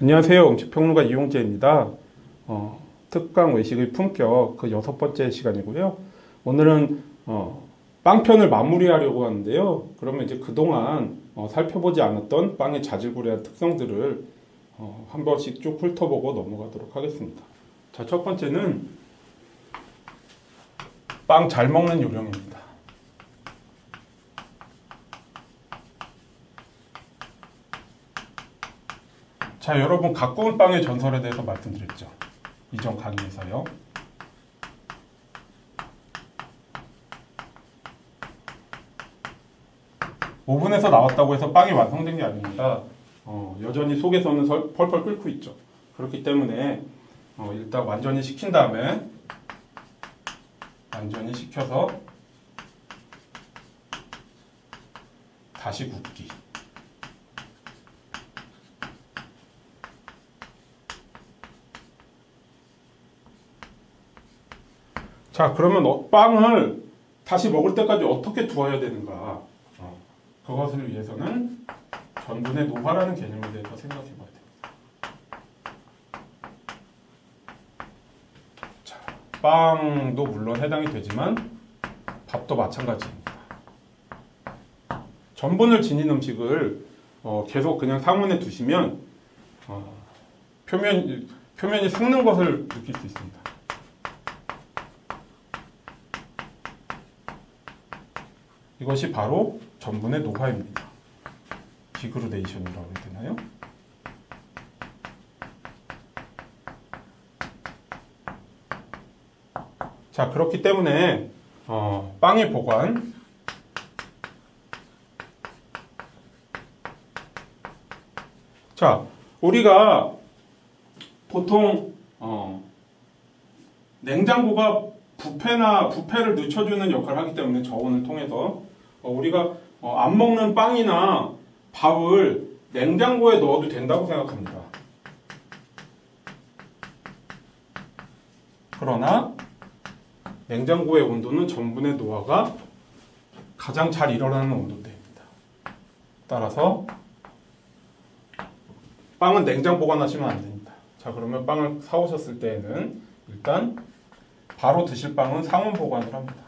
안녕하세요. 음식평론가 이용재입니다. 특강 외식의 품격 그 6번째 시간이고요. 오늘은 빵편을 마무리하려고 하는데요. 그러면 이제 그동안 살펴보지 않았던 빵의 자질구레한 특성들을 한 번씩 쭉 훑어보고 넘어가도록 하겠습니다. 자, 첫 번째는 빵 잘 먹는 요령입니다. 자, 여러분 가꾸운 빵의 전설에 대해서 말씀드렸죠. 이전 강의에서요. 오븐에서 나왔다고 해서 빵이 완성된 게 아닙니다. 여전히 속에서는 펄펄 끓고 있죠. 그렇기 때문에 일단 완전히 식힌 다음에 완전히 식혀서 다시 굽기. 자, 그러면 빵을 다시 먹을 때까지 어떻게 두어야 되는가? 그것을 위해서는 전분의 노화라는 개념에 대해서 생각해 봐야 됩니다. 자, 빵도 물론 해당이 되지만 밥도 마찬가지입니다. 전분을 지닌 음식을 계속 그냥 상온에 두시면 표면이 삭는 것을 느낄 수 있습니다. 이것이 바로 전분의 노화입니다. 디그루데이션이라고 해야 되나요? 자, 그렇기 때문에 빵의 보관, 자, 우리가 보통 냉장고가 부패를 늦춰주는 역할을 하기 때문에 저온을 통해서 우리가 안 먹는 빵이나 밥을 냉장고에 넣어도 된다고 생각합니다. 그러나 냉장고의 온도는 전분의 노화가 가장 잘 일어나는 온도대입니다. 따라서 빵은 냉장 보관하시면 안 됩니다. 자, 그러면 빵을 사오셨을 때에는 일단 바로 드실 빵은 상온 보관을 합니다.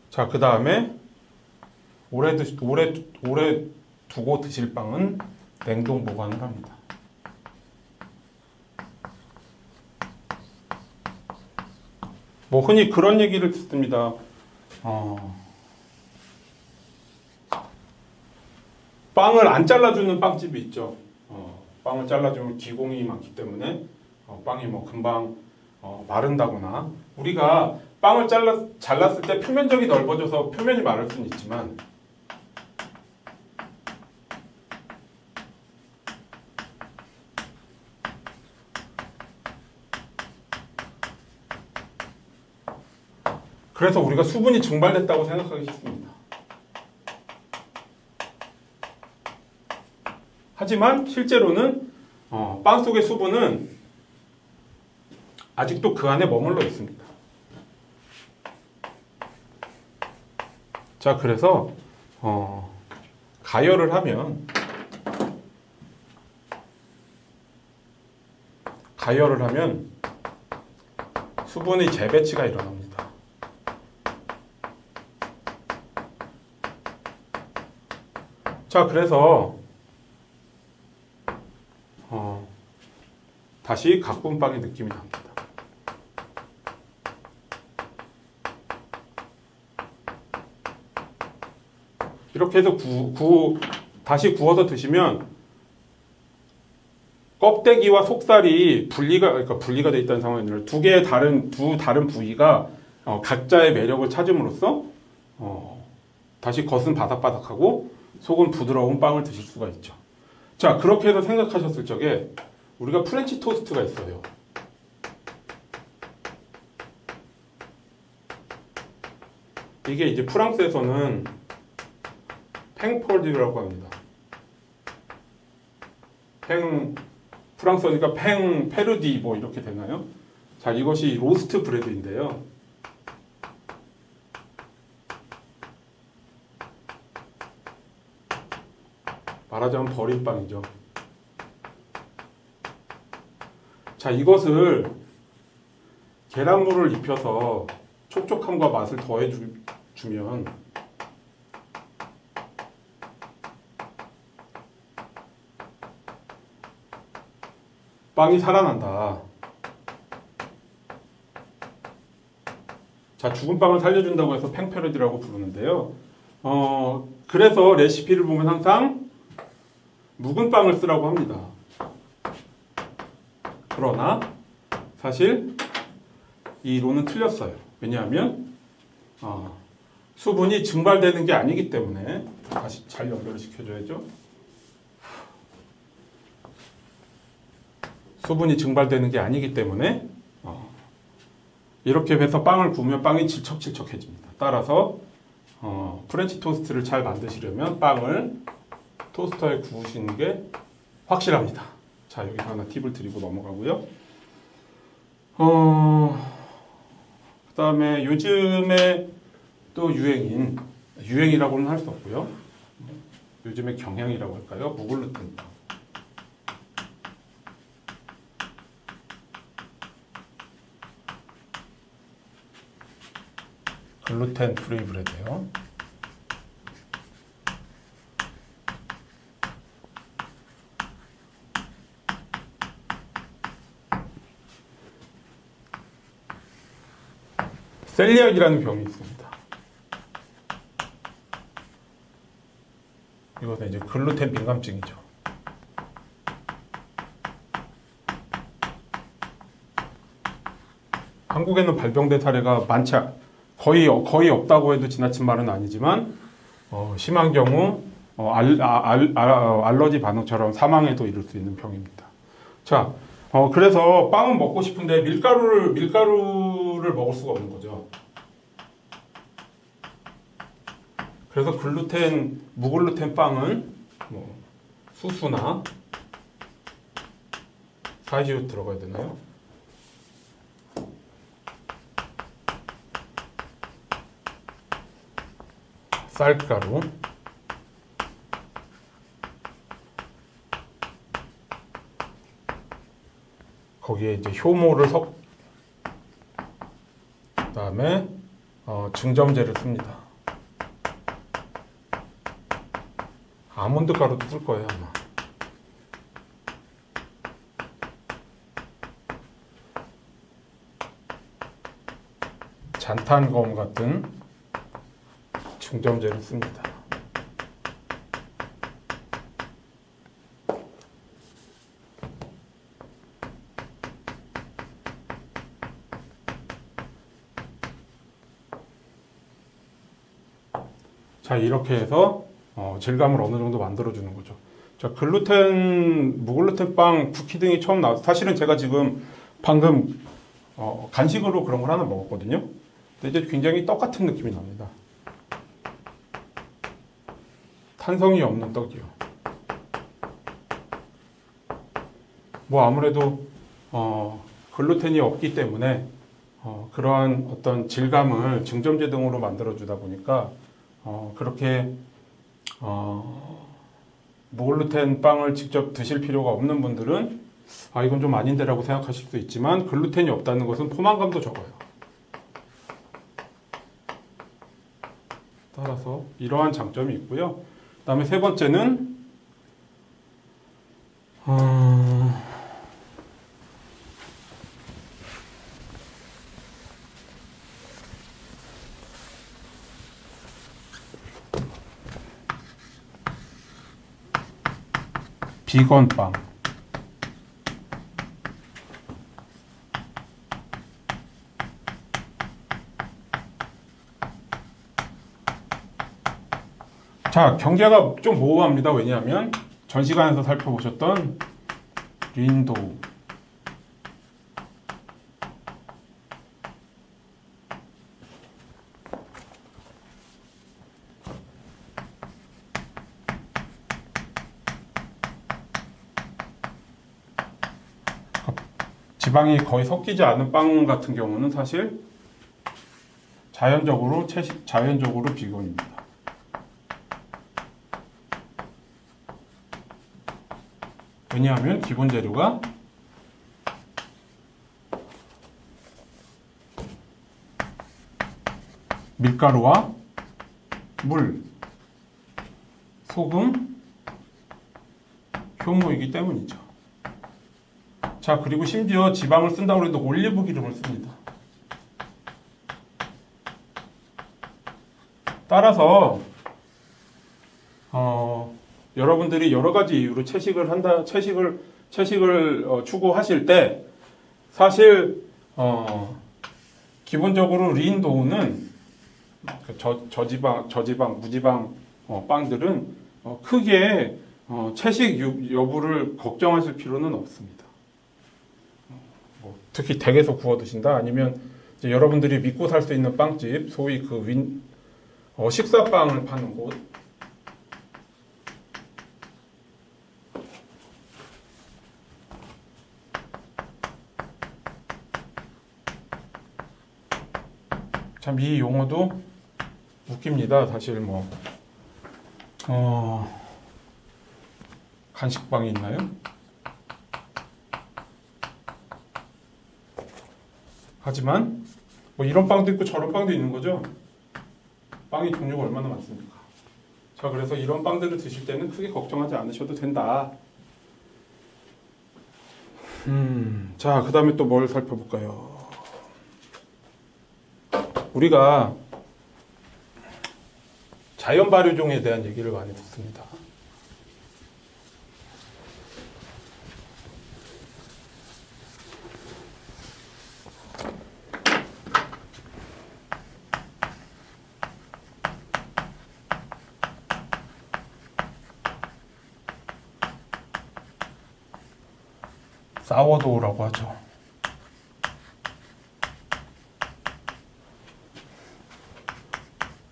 자, 그 다음에 오래 두고 드실 빵은 냉동 보관을 합니다. 뭐 흔히 그런 얘기를 듣습니다. 빵을 안 잘라주는 빵집이 있죠. 빵을 잘라주면 기공이 많기 때문에 빵이 뭐 금방 마른다거나, 우리가 빵을 잘랐을 때 표면적이 넓어져서 표면이 마를 수는 있지만 그래서 우리가 수분이 증발됐다고 생각하기 쉽습니다. 하지만 실제로는 빵 속의 수분은 아직도 그 안에 머물러 있습니다. 자, 그래서 가열을 하면 수분의 재배치가 일어납니다. 자, 그래서 다시 가꾼 빵의 느낌이 납니다. 이렇게 해서 다시 구워서 드시면 껍데기와 속살이 분리가 돼 있다는 상황이 아니라 두 다른 부위가 각자의 매력을 찾음으로써 다시 겉은 바삭바삭하고 속은 부드러운 빵을 드실 수가 있죠. 자, 그렇게 해서 생각하셨을 적에 우리가 프렌치 토스트가 있어요. 이게 이제 프랑스에서는 팽폴듀라고 합니다. 프랑스어니까 페르디 뭐 이렇게 되나요? 자, 이것이 로스트 브레드인데요. 말하자면 버린 빵이죠. 자, 이것을 계란물을 입혀서 촉촉함과 맛을 더해주면 빵이 살아난다. 자, 죽은 빵을 살려준다고 해서 팽페르디라고 부르는데요. 그래서 레시피를 보면 항상 묵은 빵을 쓰라고 합니다. 그러나 사실 이 이론은 틀렸어요. 왜냐하면 수분이 증발되는 게 아니기 때문에. 다시 잘 연결을 시켜줘야죠. 수분이 증발되는 게 아니기 때문에 이렇게 해서 빵을 구우면 빵이 질척질척해집니다. 따라서 프렌치 토스트를 잘 만드시려면 빵을 토스터에 구우시는 게 확실합니다. 자, 여기서 하나 팁을 드리고 넘어가고요. 그 다음에 요즘에 또 유행이라고는 할 수 없고요. 요즘에 경향이라고 할까요? 무글루텐 빵. 글루텐 프리 브레드예요. 셀리악이라는 병이 있습니다. 이것은 이제 글루텐 민감증이죠. 한국에는 발병된 사례가 거의 없다고 해도 지나친 말은 아니지만 심한 경우 알러지 반응처럼 사망에도 이를 수 있는 병입니다. 자, 그래서 빵은 먹고 싶은데 밀가루를 먹을 수가 없는 거죠. 그래서 무글루텐 빵은 수수나 사이즈로 들어가야 되나요? 쌀가루, 거기에 이제 효모를 그다음에 증점제를 씁니다. 아몬드 가루도 쓸 거예요, 아마. 잔탄검 같은 증점제를 씁니다. 자, 이렇게 해서 질감을 어느 정도 만들어주는 거죠. 자, 무글루텐 빵, 쿠키 등이 처음 나왔어요. 사실은 제가 지금 방금 간식으로 그런 걸 하나 먹었거든요. 근데 이제 굉장히 떡 같은 느낌이 납니다. 탄성이 없는 떡이요. 아무래도 글루텐이 없기 때문에 그러한 어떤 질감을 증점제 등으로 만들어주다 보니까 그렇게 무글루텐 빵을 직접 드실 필요가 없는 분들은 이건 좀 아닌데라고 생각하실 수 있지만, 글루텐이 없다는 것은 포만감도 적어요. 따라서 이러한 장점이 있고요. 그 다음에 세 번째는 비건 빵. 자, 경계가 좀 모호합니다. 왜냐하면 전 시간에서 살펴보셨던 린도우, 지방이 거의 섞이지 않은 빵 같은 경우는 사실 자연적으로 비건입니다. 왜냐하면 기본 재료가 밀가루와 물, 소금, 효모이기 때문이죠. 자, 그리고 심지어 지방을 쓴다고 해도 올리브 기름을 씁니다. 따라서 여러분들이 여러 가지 이유로 채식을 추구하실 때 사실 기본적으로 린도우는 저지방, 무지방 빵들은 크게 채식 여부를 걱정하실 필요는 없습니다. 특히 댁에서 구워 드신다 아니면 이제 여러분들이 믿고 살 수 있는 빵집, 소위 그 식사빵을 파는 곳, 참 이 용어도 웃깁니다. 사실 간식빵이 있나요? 하지만 이런 빵도 있고 저런 빵도 있는 거죠. 빵의 종류가 얼마나 많습니까? 자, 그래서 이런 빵들을 드실 때는 크게 걱정하지 않으셔도 된다. 자, 그 다음에 또 뭘 살펴볼까요? 우리가 자연 발효종에 대한 얘기를 많이 듣습니다. 사워도우라고 하죠.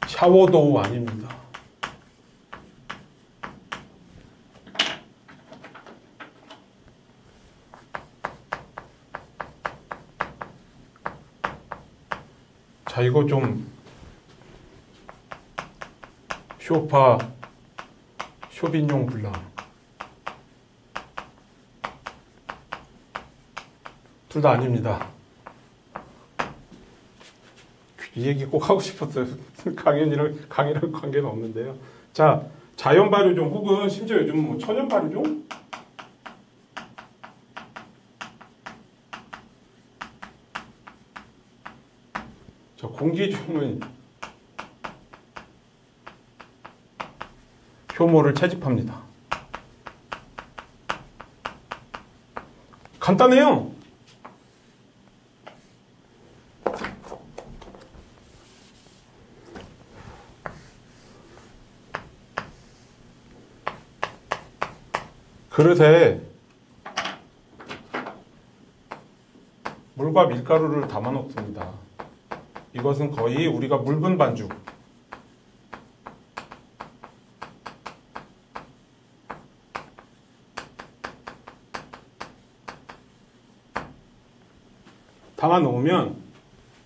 샤워도우 아닙니다. 자, 이거 좀 쇼빈용 블랑 둘 다 아닙니다. 이 얘기 꼭 하고 싶었어요. 강의랑 관계는 없는데요. 자, 자연 발효종 혹은 심지어 요즘 천연 발효종? 자, 공기종은 효모를 채집합니다. 간단해요. 그릇에 물과 밀가루를 담아 놓습니다. 이것은 거의 우리가 물분 반죽, 담아 놓으면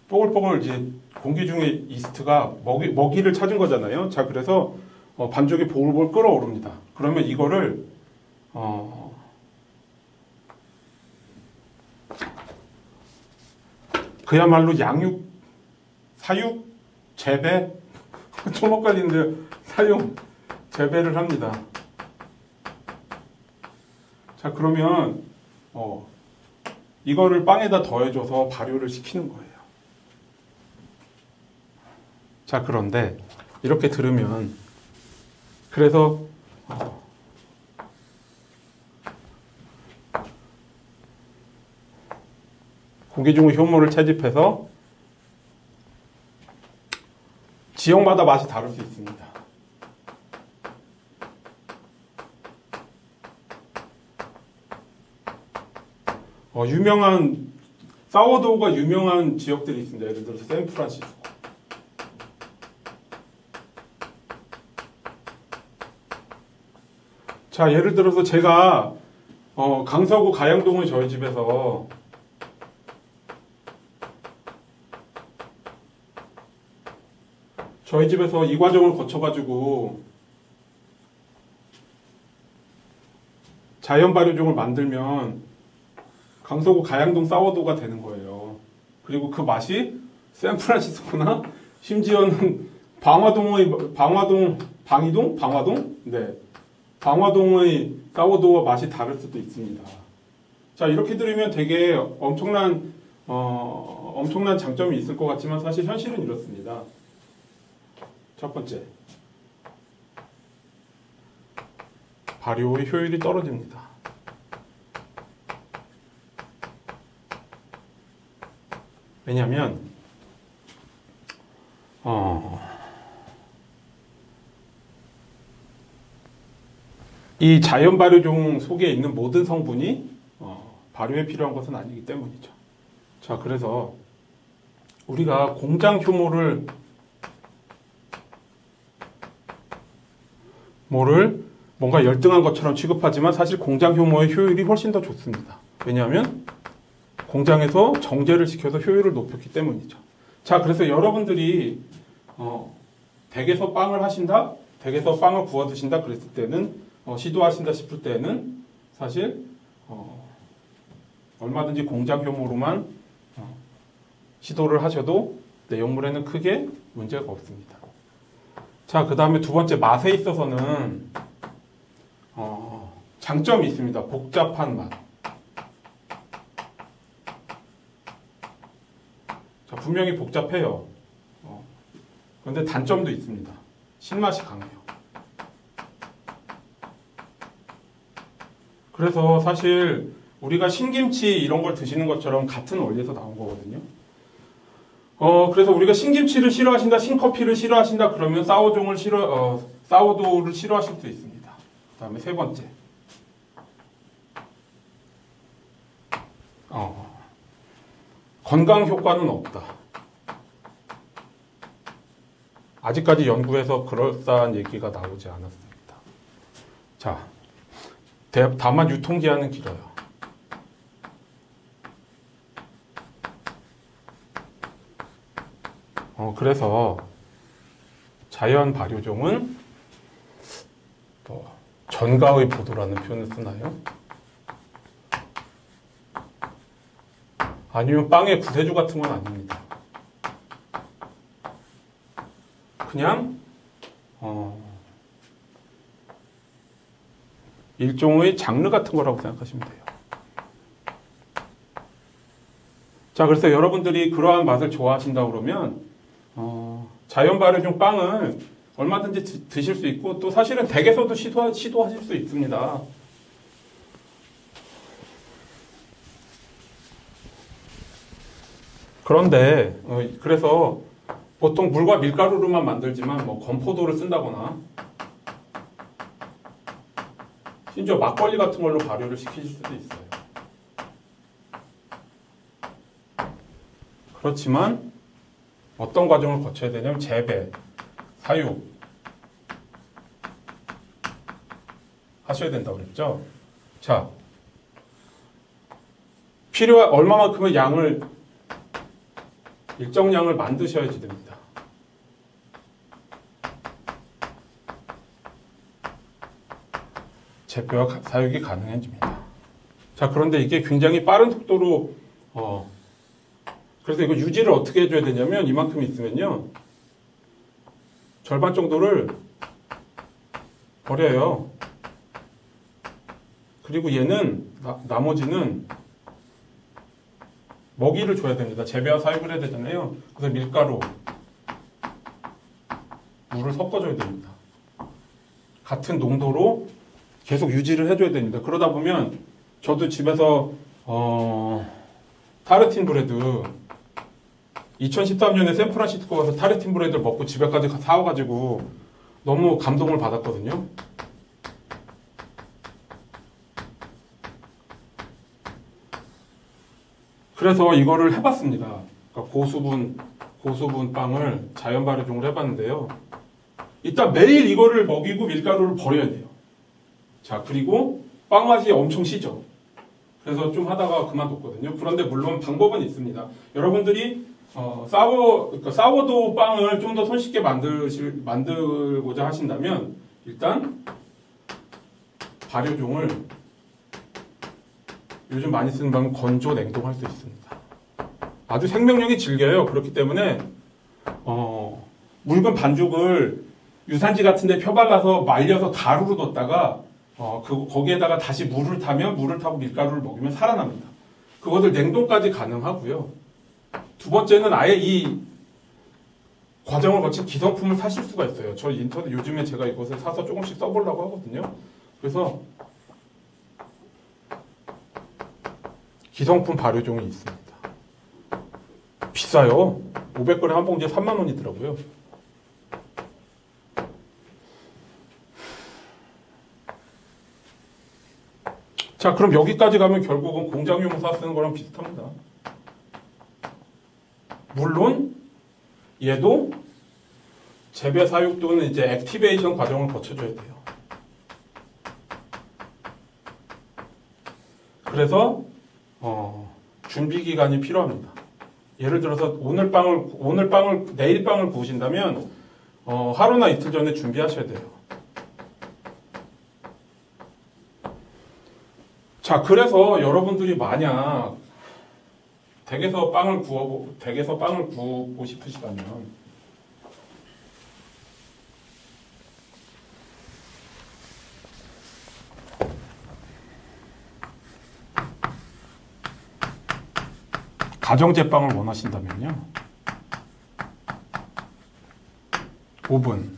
뽀글뽀글 이제 공기 중에 이스트가 먹이를 찾은 거잖아요. 자, 그래서 반죽이 보글보글 끓어오릅니다. 그러면 이거를 그야말로 양육, 사육, 재배, 좀 헷갈리는데 사육, 재배를 합니다. 자, 그러면 이거를 빵에다 더해줘서 발효를 시키는 거예요. 자, 그런데 이렇게 들으면 그래서 공기중의 효모를 채집해서 지역마다 맛이 다를 수 있습니다. 유명한 사워도우가 유명한 지역들이 있습니다. 예를 들어서 샌프란시스코. 자, 예를 들어서 제가 강서구 가양동의 저희 집에서 이 과정을 거쳐가지고 자연 발효종을 만들면 강서구 가양동 사워도우가 되는 거예요. 그리고 그 맛이 샌프란시스코나 심지어는 방화동의 사워도우와 맛이 다를 수도 있습니다. 자, 이렇게 들으면 되게 엄청난 장점이 있을 것 같지만 사실 현실은 이렇습니다. 첫 번째, 발효의 효율이 떨어집니다. 왜냐하면 이 자연 발효종 속에 있는 모든 성분이 발효에 필요한 것은 아니기 때문이죠. 자, 그래서 우리가 공장 효모를 뭔가 열등한 것처럼 취급하지만 사실 공장 효모의 효율이 훨씬 더 좋습니다. 왜냐하면 공장에서 정제를 시켜서 효율을 높였기 때문이죠. 자, 그래서 여러분들이 댁에서 빵을 하신다, 댁에서 빵을 구워 드신다 그랬을 때는 시도하신다 싶을 때는 사실 얼마든지 공장 효모로만 시도를 하셔도 내용물에는 크게 문제가 없습니다. 자, 그 다음에 두 번째, 맛에 있어서는 장점이 있습니다. 복잡한 맛. 자, 분명히 복잡해요. 그런데 단점도 있습니다. 신맛이 강해요. 그래서 사실 우리가 신김치 이런 걸 드시는 것처럼 같은 원리에서 나온 거거든요. 그래서 우리가 신김치를 싫어하신다, 신커피를 싫어하신다 그러면 사워도우를 싫어하실 수 있습니다. 그 다음에 세 번째, 건강 효과는 없다. 아직까지 연구에서 그럴싸한 얘기가 나오지 않았습니다. 자, 다만 유통기한은 길어요. 그래서 자연 발효종은 전가의 보도라는 표현을 쓰나요? 아니면 빵의 구세주 같은 건 아닙니다. 그냥 일종의 장르 같은 거라고 생각하시면 돼요. 자, 그래서 여러분들이 그러한 맛을 좋아하신다 그러면 자연 발효종 빵을 얼마든지 드실 수 있고 또 사실은 댁에서도 시도하실 수 있습니다. 그런데 그래서 보통 물과 밀가루로만 만들지만 건포도를 쓴다거나 심지어 막걸리 같은 걸로 발효를 시키실 수도 있어요. 그렇지만 어떤 과정을 거쳐야 되냐면 재배, 사육 하셔야 된다고 그랬죠. 자, 필요한 얼마만큼의 양을 일정 양을 만드셔야지 됩니다. 재배와 사육이 가능해집니다. 자, 그런데 이게 굉장히 빠른 속도로 그래서 이거 유지를 어떻게 해줘야 되냐면 이만큼 있으면요 절반 정도를 버려요. 그리고 얘는 나머지는 먹이를 줘야 됩니다. 재배와 사육을 해야 되잖아요. 그래서 밀가루, 물을 섞어줘야 됩니다. 같은 농도로 계속 유지를 해줘야 됩니다. 그러다 보면 저도 집에서 타르틴 브레드 2013년에 샌프란시스코 가서 타르틴 브레드를 먹고 집에까지 사와가지고 너무 감동을 받았거든요. 그래서 이거를 해봤습니다. 그러니까 고수분 빵을 자연 발효종을 해봤는데요. 일단 매일 이거를 먹이고 밀가루를 버려야 돼요. 자, 그리고 빵 맛이 엄청 시죠. 그래서 좀 하다가 그만뒀거든요. 그런데 물론 방법은 있습니다. 여러분들이 사워도우 빵을 좀 더 손쉽게 만들고자 하신다면 일단 발효종을 요즘 많이 쓰는 방법은 건조 냉동할 수 있습니다. 아주 생명력이 질겨요. 그렇기 때문에 묽은 반죽을 유산지 같은 데 펴발라서 말려서 가루로 뒀다가 거기에다가 다시 물을 타면 물을 타고 밀가루를 먹이면 살아납니다. 그것을 냉동까지 가능하고요. 두 번째는 아예 이 과정을 거친 기성품을 사실 수가 있어요. 저 인터넷 요즘에 제가 이것을 사서 조금씩 써보려고 하거든요. 그래서 기성품 발효종이 있습니다. 비싸요. 500g 한 봉지에 3만 원이더라고요. 자, 그럼 여기까지 가면 결국은 공장용 사 쓰는 거랑 비슷합니다. 물론 얘도 재배 사육 또는 이제 액티베이션 과정을 거쳐줘야 돼요. 그래서 준비 기간이 필요합니다. 예를 들어서 내일 빵을 구우신다면 하루나 이틀 전에 준비하셔야 돼요. 자, 그래서 여러분들이 만약 댁에서 빵을 구우고 싶으시다면 가정제 빵을 원하신다면요. 오븐,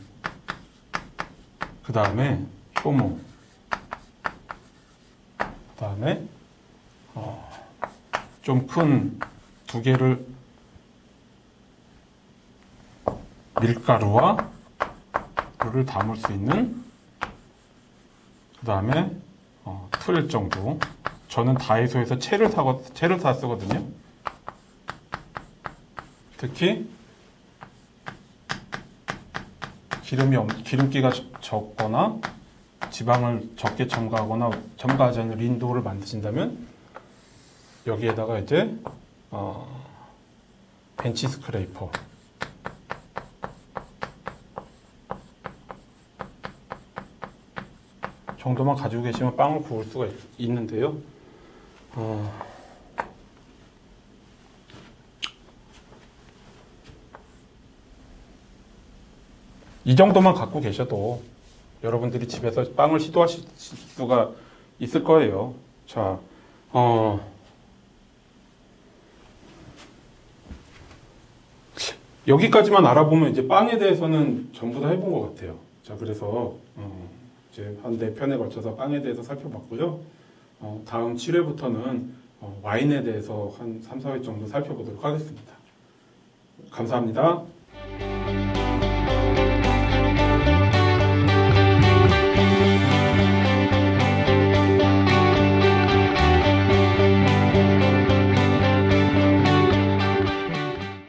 그 다음에 효모, 그 다음에 좀 큰 두 개를 밀가루와 물을 담을 수 있는, 그 다음에 틀 정도. 저는 다이소에서 채를 사 쓰거든요. 특히 기름기가 적거나 지방을 적게 첨가하지 않는 린도를 만드신다면 여기에다가 이제 벤치 스크레이퍼 정도만 가지고 계시면 빵을 구울 수가 있는데요. 이 정도만 갖고 계셔도 여러분들이 집에서 빵을 시도하실 수가 있을 거예요. 자, 여기까지만 알아보면 이제 빵에 대해서는 전부 다 해본 것 같아요. 자, 그래서 이제 한 4편에 걸쳐서 빵에 대해서 살펴봤고요. 다음 7회부터는 와인에 대해서 한 3, 4회 정도 살펴보도록 하겠습니다. 감사합니다.